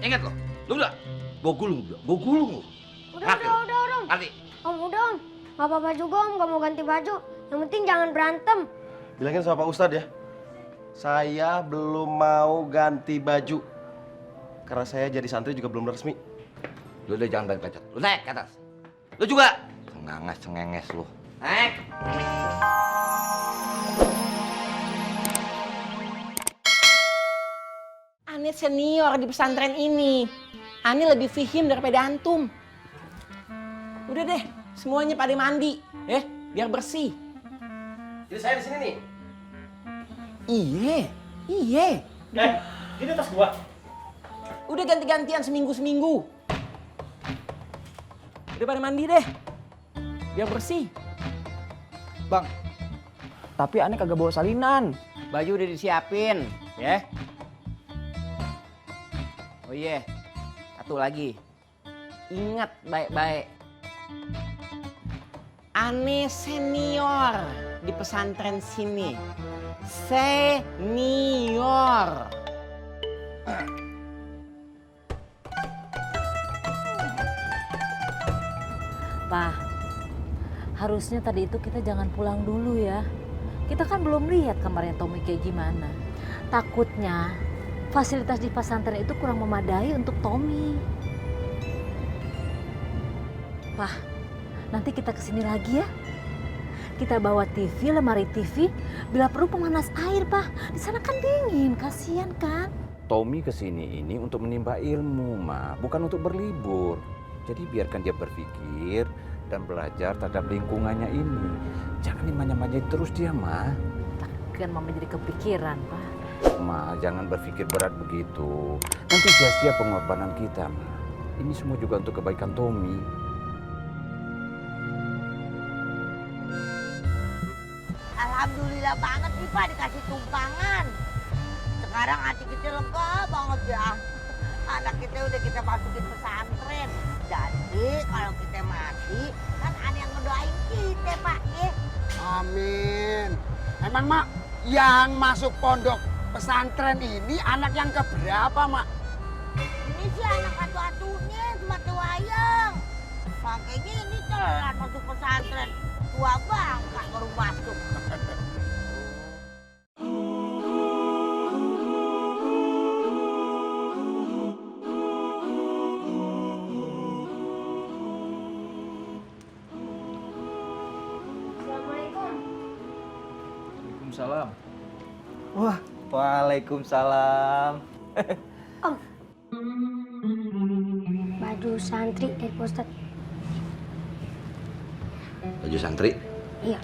Ingat lo, lu udah, gue gulung lu. Udah, Om. Ngerti? Om, udah, Om. Gak apa-apa juga, Om. Gak mau ganti baju. Yang penting jangan berantem. Bilangin sama Pak Ustadz ya. Saya belum mau ganti baju. Karena saya jadi santri juga belum resmi. Lu udah jangan bacot. Lu naik ke atas. Lu juga. Cengenges lu. Naik. Ane senior di pesantren ini. Ane lebih fihim daripada antum. Udah deh, semuanya pada mandi, biar bersih. Jadi saya di sini nih. Iya. Ini tas gua. Udah ganti-gantian seminggu. Udah pada mandi deh, biar bersih. Bang, tapi aneh kagak bawa salinan. Baju udah disiapin, ya. Oh iya, satu lagi. Ingat baik-baik. Ane senior di pesantren sini. Senior. Pak, harusnya tadi itu kita jangan pulang dulu ya. Kita kan belum lihat kamarnya Tommy kayak gimana. Takutnya fasilitas di pesantren itu kurang memadai untuk Tommy. Pak, nanti kita kesini lagi ya. Kita bawa TV, lemari TV, bila perlu pemanas air, Pak. Di sana kan dingin, kasihan kan? Tommy kesini ini untuk menimba ilmu, Ma, bukan untuk berlibur. Jadi biarkan dia berpikir dan belajar terhadap lingkungannya ini. Jangan dimanja-manjain terus dia, Ma. Kan Mama jadi kepikiran, Pak. Ma, jangan berpikir berat begitu. Nanti sia-sia pengorbanan kita, Ma. Ini semua juga untuk kebaikan Tommy. Alhamdulillah banget nih Pak dikasih tumpangan. Sekarang hati kita lega banget ya. Anak kita udah kita masukin pesantren. Jadi kalau kita mati kan ada yang ngedoain kita Pak ya. Amin. Emang Mak yang masuk pondok pesantren ini anak yang keberapa Mak? Ini sih anak atu-atunya cuma wayang. Makanya ini telat masuk pesantren. Tua bangka baru masuk. Waalaikumsalam. Wah, waalaikumsalam. Om. Baju santri dari Pak Ustadz. Baju santri. Iya.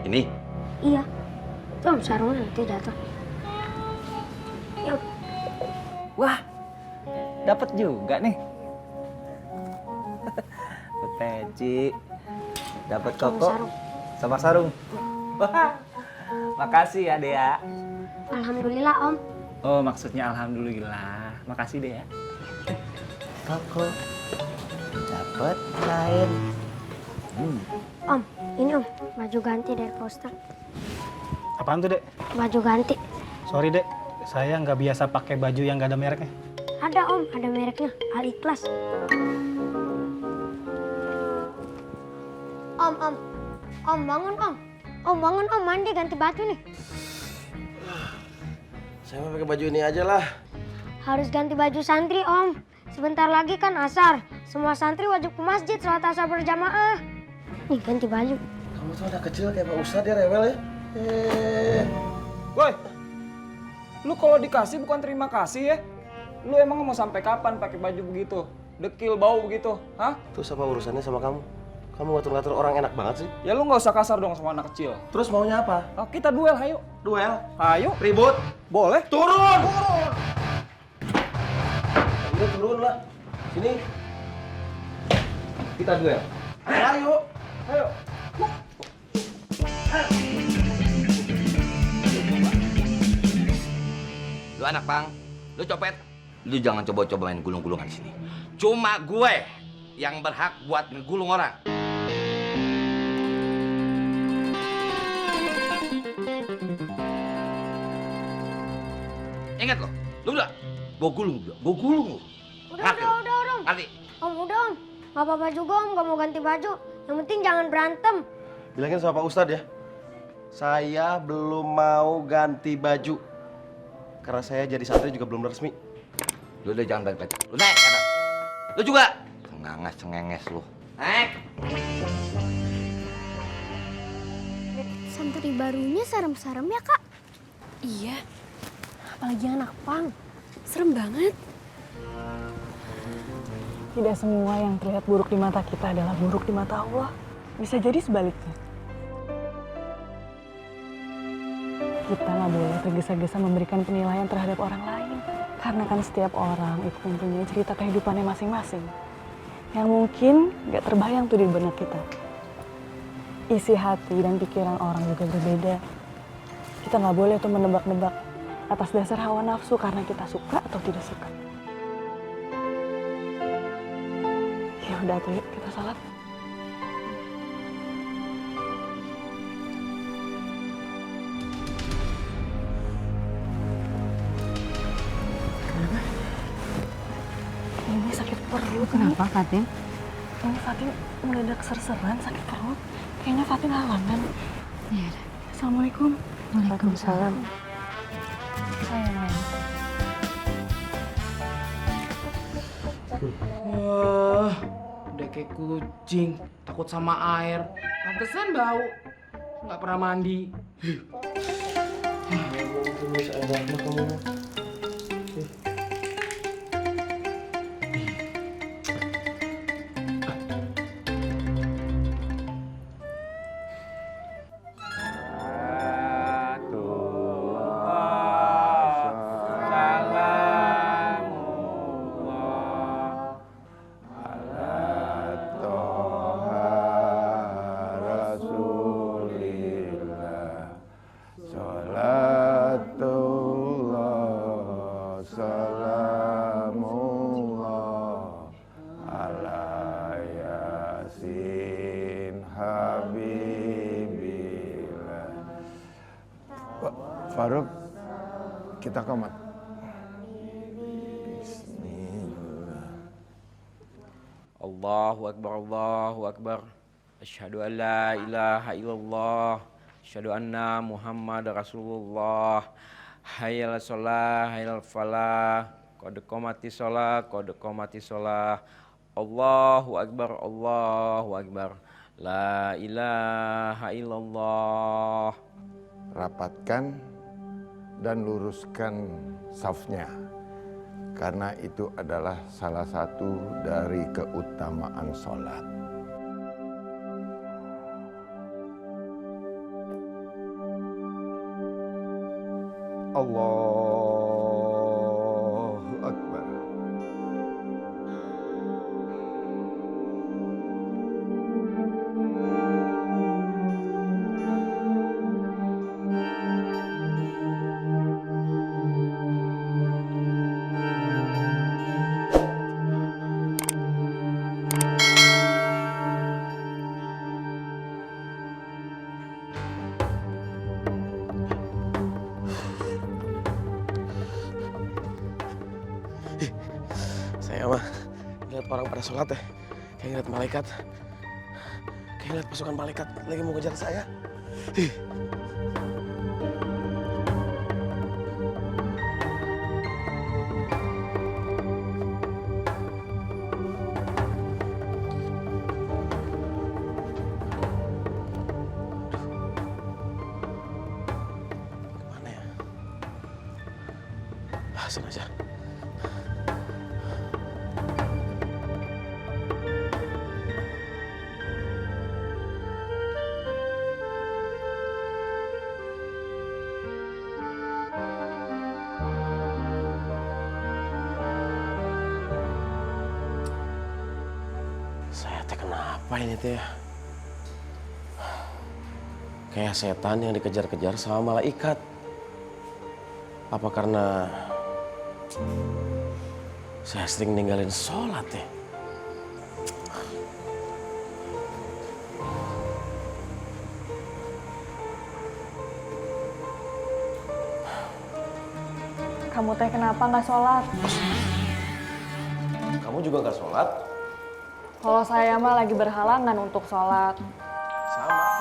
Ini. Iya. Om, sarungnya nanti datang. Yuk. Wah, dapat juga nih. Dapat peci, dapat koko, sama sarung. Wah, makasih ya Dea. Alhamdulillah Om. Oh, maksudnya alhamdulillah. Makasih Dea. Koko, dapat kain. Om, ini Om, baju ganti dari Pak Ustadz. Apaan tuh, Dek? Baju ganti. Sorry, Dek. Saya nggak biasa pakai baju yang nggak ada mereknya. Ada Om, ada mereknya. Al Ikhlas. Om, bangun Om. Om, bangun Om, mandi ganti baju nih. Saya mau pakai baju ini aja lah. Harus ganti baju santri Om. Sebentar lagi kan asar. Semua santri wajib ke masjid sholat asar berjamaah. Nih ganti baju. Kamu tuh anak kecil kayak Pak Ustadz ya, rewel ya. Woi, lu kalau dikasih bukan terima kasih ya? Lu emang mau sampai kapan pakai baju begitu? Dekil bau begitu, hah? Terus apa urusannya sama kamu? Kamu ngatur-ngatur orang enak banget sih. Ya lu nggak usah kasar dong sama anak kecil. Terus maunya apa? Oh, kita duel, ayo. Duel? Ayo. Ribut? Boleh. Turun! Ini turun lah. Sini. Kita duel. Ayo. Ayo. Lu anak Bang, lu copet. Lu jangan coba-coba main gulung-gulungan di sini. Cuma gue yang berhak buat ngegulung orang. ingat lo. Lu udah, gue gulung juga, gue gulung lo. Udah Om. Ngerti? Om udah Om. Gak apa-apa juga Om, gak mau ganti baju. Yang penting jangan berantem. Bilangin sama Pak Ustadz ya. Saya belum mau ganti baju. Karena saya jadi santri juga belum resmi. Lu udah jangan balik lagi. Lu naik kata. Lu juga. Cengenges lu. Naik. Santri barunya serem-serem ya Kak? Iya, apalagi anak pang. Serem banget. Tidak semua yang terlihat buruk di mata kita adalah buruk di mata Allah. Bisa jadi sebaliknya. Kita nggak boleh tergesa-gesa memberikan penilaian terhadap orang lain. Karena kan setiap orang itu mempunyai cerita kehidupannya masing-masing. Yang mungkin nggak terbayang tuh di benak kita. Isi hati dan pikiran orang juga berbeda. Kita nggak boleh tuh menebak-nebak atas dasar hawa nafsu karena kita suka atau tidak suka. Ya udah tuh, yuk kita salat. Ini sakit perut. Kenapa, Fatin? Ini Fatin mendadak serseran sakit perut. Kayaknya Fatin halangan. Iya. Assalamualaikum. Waalaikumsalam. Sayang. Wah, udah kayak kucing, takut sama air. Pantesan bau, nggak pernah mandi. Faruk, kita komat. Allahu Akbar. Asyhadu an la ilaha illallah. Asyhadu anna Muhammad Rasulullah. Hayyal sholah, hayyal falah. Qad qomati sholah. Allahu Akbar. La ilaha illallah. Rapatkan dan luruskan safnya. Karena itu adalah salah satu dari keutamaan sholat. Allahu Akbar. Saya mah lihat orang pada sholat ya, kayak ngeliat malaikat, kayak ngeliat pasukan malaikat lagi mau ngejar saya. Kemana ya? Sini aja. Saya teh kenapa ini teh? Kayak setan yang dikejar-kejar sama malaikat. Apa karena saya sering ninggalin sholat ya? Kamu teh kenapa nggak sholat? Kamu juga nggak sholat? Kalau saya mah lagi berhalangan untuk sholat. Sama.